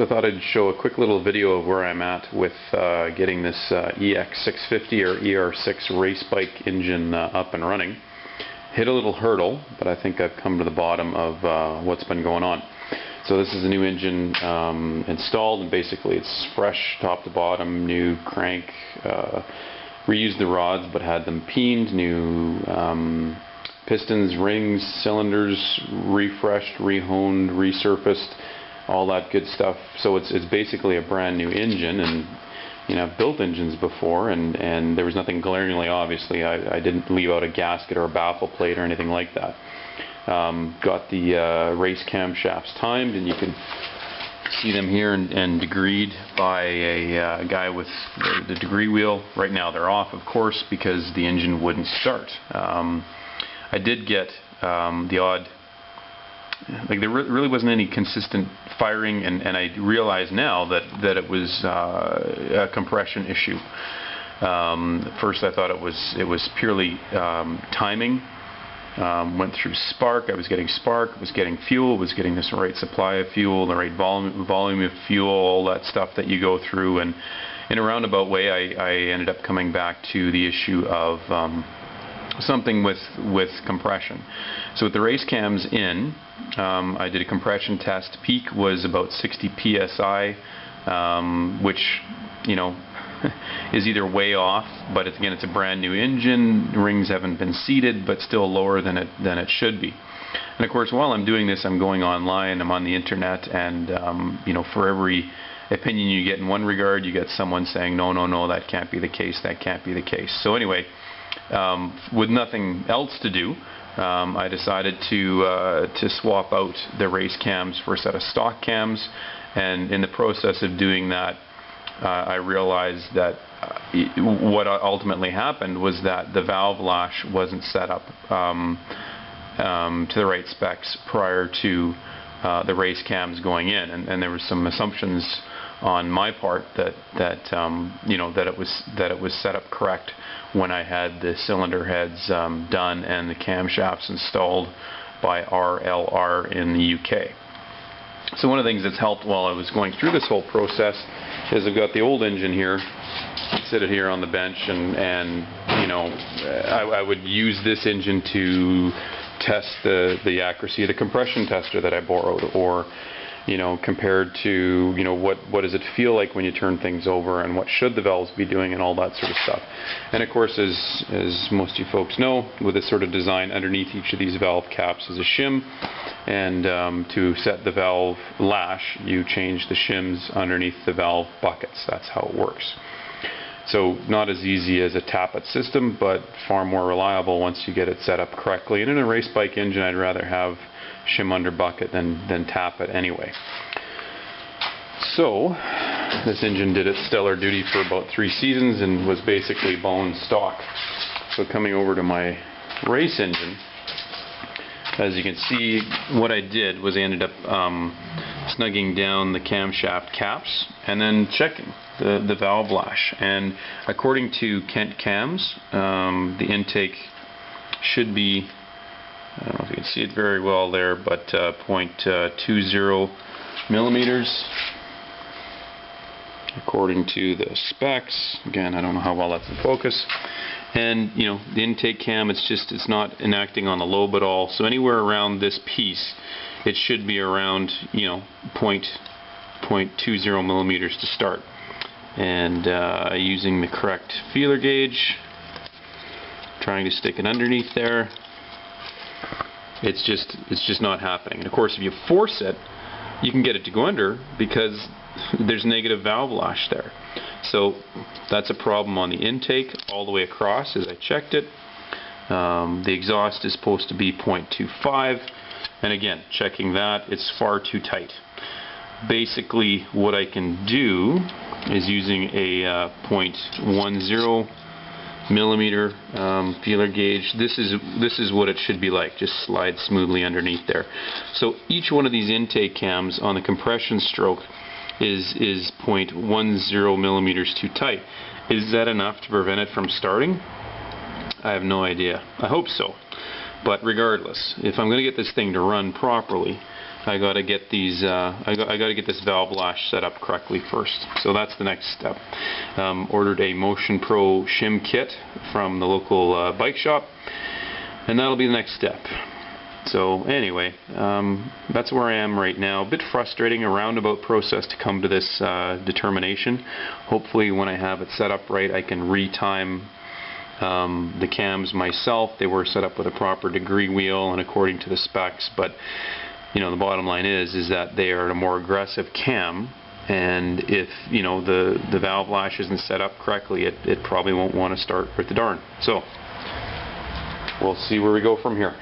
So I thought I'd show a quick little video of where I'm at with getting this EX650 or ER6 race bike engine up and running. Hit a little hurdle, but I think I've come to the bottom of what's been going on. So this is a new engine installed, and basically it's fresh top to bottom, new crank, reused the rods but had them peened, new pistons, rings, cylinders, refreshed, rehoned, resurfaced, all that good stuff. So it's basically a brand new engine, and you know, I've built engines before, and there was nothing glaringly obviously. I didn't leave out a gasket or a baffle plate or anything like that. Got the race camshafts timed, and you can see them here and degreed by a guy with the degree wheel. Right now they're off, of course, because the engine wouldn't start. I did get the odd, like there really wasn't any consistent firing, and I realize now that it was a compression issue. At first I thought it was purely timing. Went through spark. I was getting spark, was getting fuel, was getting the right supply of fuel, the right volume of fuel, all that stuff that you go through, and in a roundabout way I ended up coming back to the issue of something with compression. So with the race cams in, I did a compression test. Peak was about 60 psi, which, you know, is either way off, but again, it's a brand new engine. Rings haven't been seated, but still lower than it should be. And of course, while I'm doing this, I'm going online. I'm on the internet, and you know, for every opinion you get in one regard, you get someone saying, no, that can't be the case. That can't be the case. So anyway, with nothing else to do, I decided to swap out the race cams for a set of stock cams, and in the process of doing that, I realized that what ultimately happened was that the valve lash wasn't set up to the right specs prior to the race cams going in, and there were some assumptions on my part that you know, that it was set up correct when I had the cylinder heads done and the camshafts installed by RLR in the UK. So one of the things that's helped while I was going through this whole process is I've got the old engine here, sit it here on the bench, and you know, I would use this engine to test the accuracy of the compression tester that I borrowed, or you know, compared to, you know, what does it feel like when you turn things over, and what should the valves be doing, and all that sort of stuff. And of course, as most of you folks know, with this sort of design, underneath each of these valve caps is a shim, and to set the valve lash, you change the shims underneath the valve buckets. That's how it works. So not as easy as a tappet system, but far more reliable once you get it set up correctly. And in a race bike engine, I'd rather have shim under bucket than tap it anyway. So this engine did its stellar duty for about 3 seasons and was basically bone stock. So coming over to my race engine, as you can see, what I did was I ended up snugging down the camshaft caps and then checking the valve lash. And according to Kent Cams, the intake should be, I don't know if you can see it very well there, but 0.20 millimeters according to the specs. Again, I don't know how well that's in focus. And you know, the intake cam, it's not enacting on the lobe at all. So anywhere around this piece, it should be around, you know, 0.20 millimeters to start. And using the correct feeler gauge, trying to stick it underneath there. It's just not happening. And of course, if you force it, you can get it to go under because there's negative valve lash there. So that's a problem on the intake all the way across as I checked it. The exhaust is supposed to be 0.25, and again, checking that, it's far too tight. Basically, what I can do is using a 0.10 millimeter feeler gauge. This is what it should be like. Just slide smoothly underneath there. So each one of these intake cams on the compression stroke is 0.10 millimeters too tight. Is that enough to prevent it from starting? I have no idea. I hope so. But regardless, if I'm going to get this thing to run properly, I got to get these. I got to get this valve lash set up correctly first. So that's the next step. Ordered a Motion Pro shim kit from the local bike shop, and that'll be the next step. So anyway, that's where I am right now. A bit frustrating, a roundabout process to come to this determination. Hopefully when I have it set up right, I can retime the cams myself. They were set up with a proper degree wheel and according to the specs, but you know, the bottom line is that they are a more aggressive cam, and if you know the valve lash isn't set up correctly, it probably won't want to start with the darn. So we'll see where we go from here.